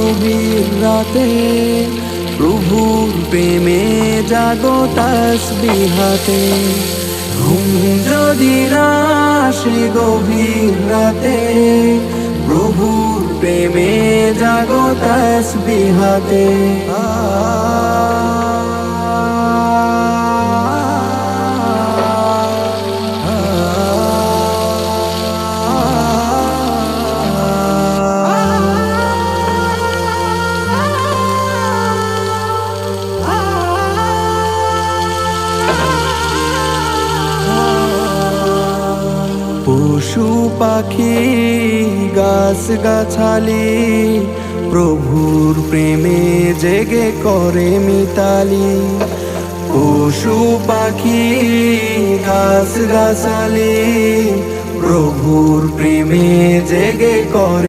গভীর রাতে, প্রভুর প্রেমে জাগো তাসবিহাতে। ঘুম যদি না আসে গভীর রাতে, প্রভুর প্রেমে জাগো তাসবিহাতে। পশু পাখি গাছ গাছালি, প্রভুর প্রেমে জেগে করে মিতালি। পশু পাখি গাছ গাছালি, প্রভুর প্রেমে জেগে করে